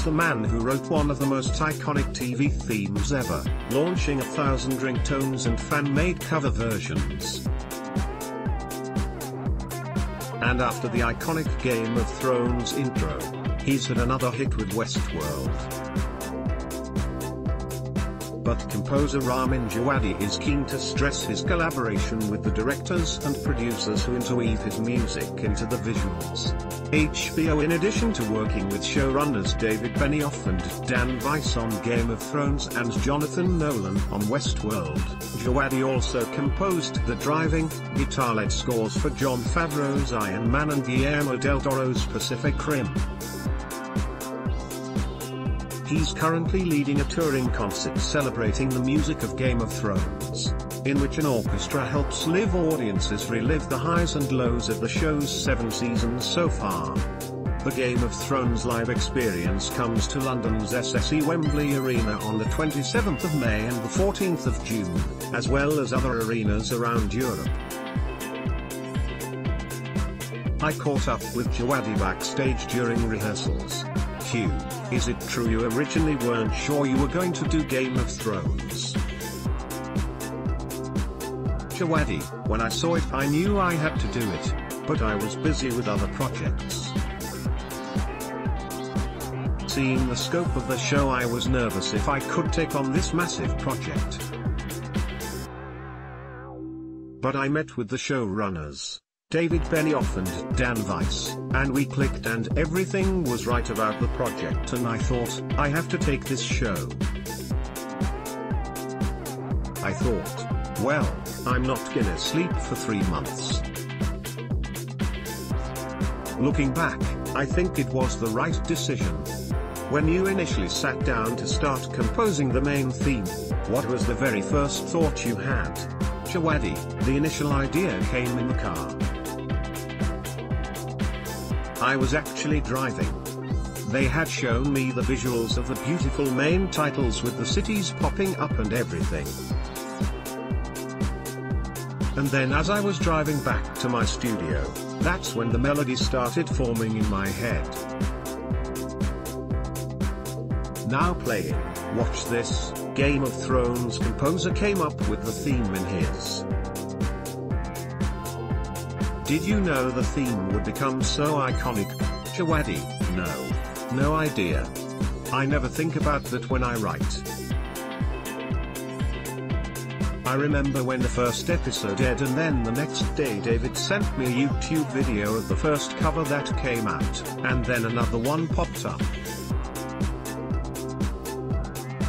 the man who wrote one of the most iconic TV themes ever, launching 1,000 ringtones and fan-made cover versions. And after the iconic Game of Thrones intro, he's had another hit with Westworld. But composer Ramin Djawadi is keen to stress his collaboration with the directors and producers who interweave his music into the visuals. HBO, in addition to working with showrunners David Benioff and Dan Weiss on Game of Thrones and Jonathan Nolan on Westworld, Djawadi also composed the driving, guitar-led scores for Jon Favreau's Iron Man and Guillermo del Toro's Pacific Rim. He's currently leading a touring concert celebrating the music of Game of Thrones, in which an orchestra helps live audiences relive the highs and lows of the show's 7 seasons so far. The Game of Thrones live experience comes to London's SSE Wembley Arena on the 27th of May and the 14th of June, as well as other arenas around Europe. I caught up with Djawadi backstage during rehearsals. Q, is it true you originally weren't sure you were going to do Game of Thrones? Djawadi, when I saw it I knew I had to do it, but I was busy with other projects. Seeing the scope of the show I was nervous if I could take on this massive project. But I met with the showrunners, David Benioff and Dan Weiss, and we clicked and everything was right about the project and I thought, I have to take this show. I thought, well, I'm not gonna sleep for 3 months. Looking back, I think it was the right decision. When you initially sat down to start composing the main theme, what was the very first thought you had? Djawadi, the initial idea came in the car. I was actually driving. They had shown me the visuals of the beautiful main titles with the cities popping up and everything. And then as I was driving back to my studio, that's when the melody started forming in my head. Now playing, watch this, Game of Thrones composer came up with the theme in his. Did you know the theme would become so iconic? Djawadi, no idea. I never think about that when I write. I remember when the first episode aired and then the next day David sent me a YouTube video of the first cover that came out, and then another one popped up.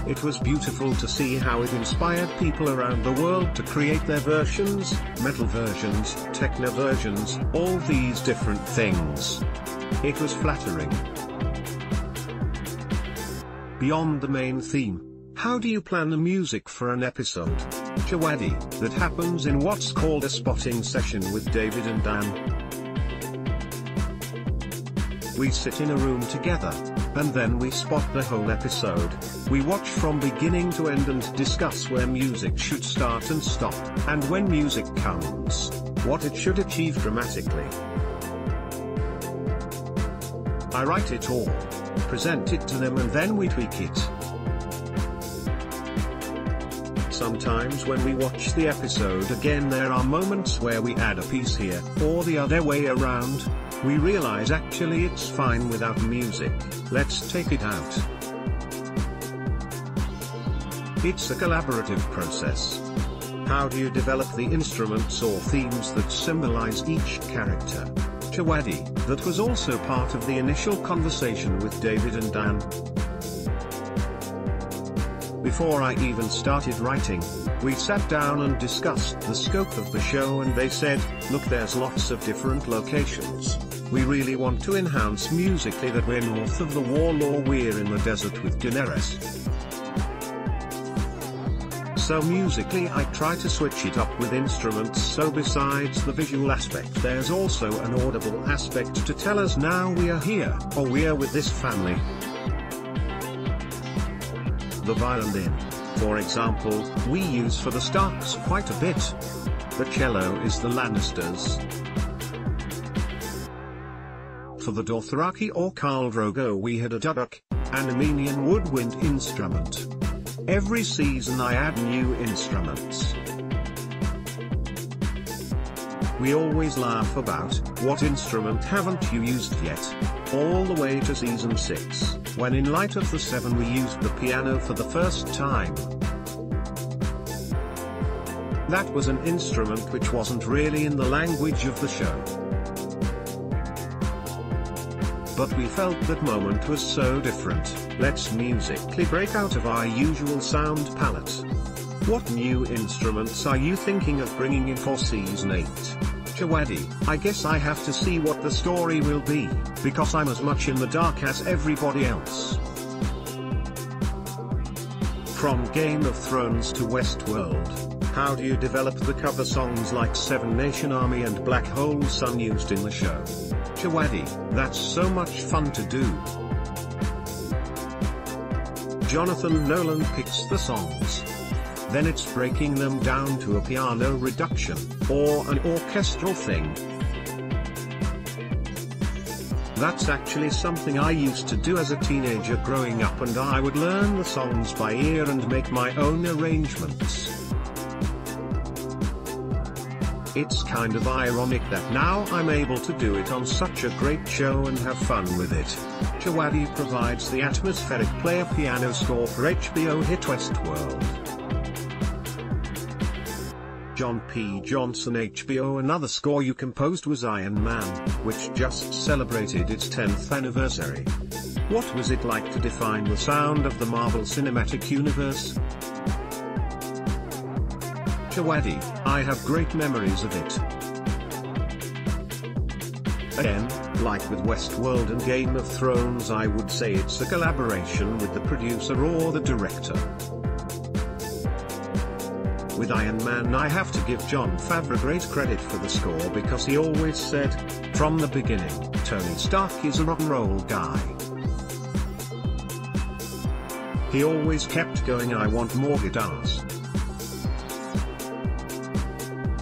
It was beautiful to see how it inspired people around the world to create their versions, metal versions, techno versions, all these different things. It was flattering. Beyond the main theme, how do you plan the music for an episode? Djawadi, that happens in what's called a spotting session with David and Dan. We sit in a room together, and then we spot the whole episode. We watch from beginning to end and discuss where music should start and stop, and when music comes, what it should achieve dramatically. I write it all, present it to them and then we tweak it. Sometimes when we watch the episode again there are moments where we add a piece here, or the other way around. We realize actually it's fine without music, let's take it out. It's a collaborative process. How do you develop the instruments or themes that symbolize each character? Djawadi, that was also part of the initial conversation with David and Dan. Before I even started writing, we sat down and discussed the scope of the show and they said, look, there's lots of different locations. We really want to enhance musically that we're north of the wall or we're in the desert with Daenerys. So musically I try to switch it up with instruments, so besides the visual aspect there's also an audible aspect to tell us now we are here, or we are with this family. The violin, for example, we use for the Starks quite a bit. The cello is the Lannisters. For the Dothraki or Khal Drogo we had a duduk. an Armenian woodwind instrument. Every season I add new instruments. We always laugh about, what instrument haven't you used yet? All the way to season 6, when in Light of the Seven we used the piano for the first time. That was an instrument which wasn't really in the language of the show. But we felt that moment was so different, let's musically break out of our usual sound palette. What new instruments are you thinking of bringing in for season 8? Chawadi, I guess I have to see what the story will be, because I'm as much in the dark as everybody else. From Game of Thrones to Westworld, how do you develop the cover songs like Seven Nation Army and Black Hole Sun used in the show? Chawadi, that's so much fun to do. Jonathan Nolan picks the songs. Then it's breaking them down to a piano reduction, or an orchestral thing. That's actually something I used to do as a teenager growing up, and I would learn the songs by ear and make my own arrangements. It's kind of ironic that now I'm able to do it on such a great show and have fun with it. Chawadi provides the atmospheric player piano score for HBO hit Westworld. John P. Johnson HBO. Another score you composed was Iron Man, which just celebrated its 10th anniversary. What was it like to define the sound of the Marvel Cinematic Universe? Chawadi, I have great memories of it. Again, like with Westworld and Game of Thrones, I would say it's a collaboration with the producer or the director. With Iron Man I have to give Jon Favreau great credit for the score, because he always said, from the beginning, Tony Stark is a rock and roll guy. He always kept going, I want more guitars.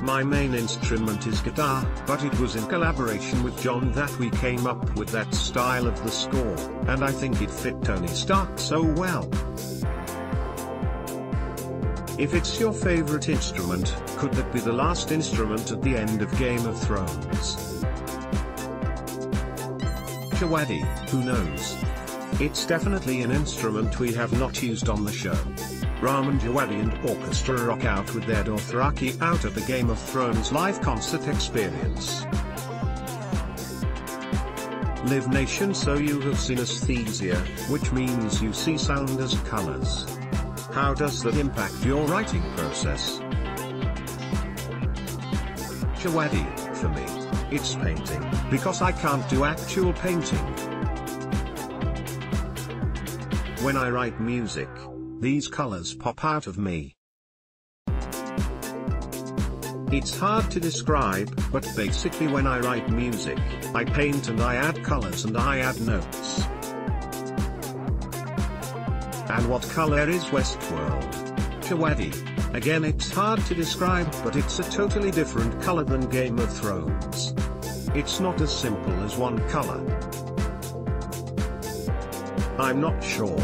My main instrument is guitar, but it was in collaboration with John that we came up with that style of the score, and I think it fit Tony Stark so well. If it's your favorite instrument, could that be the last instrument at the end of Game of Thrones? Chawadi, who knows? It's definitely an instrument we have not used on the show. Raman Djawadi and orchestra rock out with their Dothraki out of the Game of Thrones live concert experience. Live Nation. So you have synesthesia, which means you see sound as colors. How does that impact your writing process? Chawadi, for me, it's painting, because I can't do actual painting. When I write music, these colors pop out of me. It's hard to describe, but basically when I write music, I paint and I add colors and I add notes. And what color is Westworld? Chawadi. Again, it's hard to describe, but it's a totally different color than Game of Thrones. It's not as simple as one color. I'm not sure.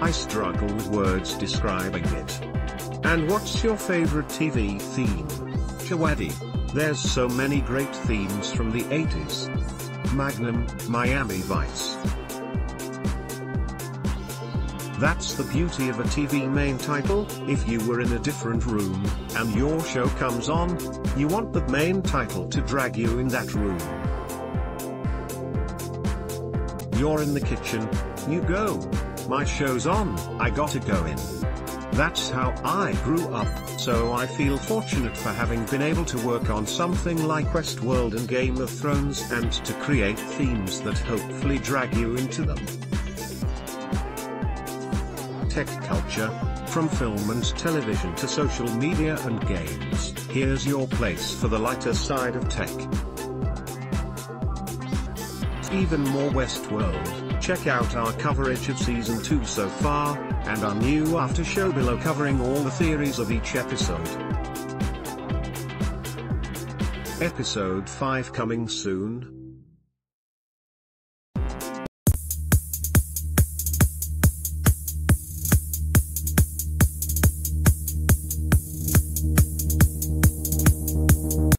I struggle with words describing it. And what's your favorite TV theme? Chawadi. There's so many great themes from the 80s. Magnum, Miami Vice. That's the beauty of a TV main title. If you were in a different room, and your show comes on, you want the main title to drag you in that room. You're in the kitchen, you go. My show's on, I gotta go in. That's how I grew up, so I feel fortunate for having been able to work on something like Westworld and Game of Thrones and to create themes that hopefully drag you into them. Tech culture, from film and television to social media and games, here's your place for the lighter side of tech. Even more Westworld, check out our coverage of Season 2 so far, and our new after show below covering all the theories of each episode. Episode 5 coming soon.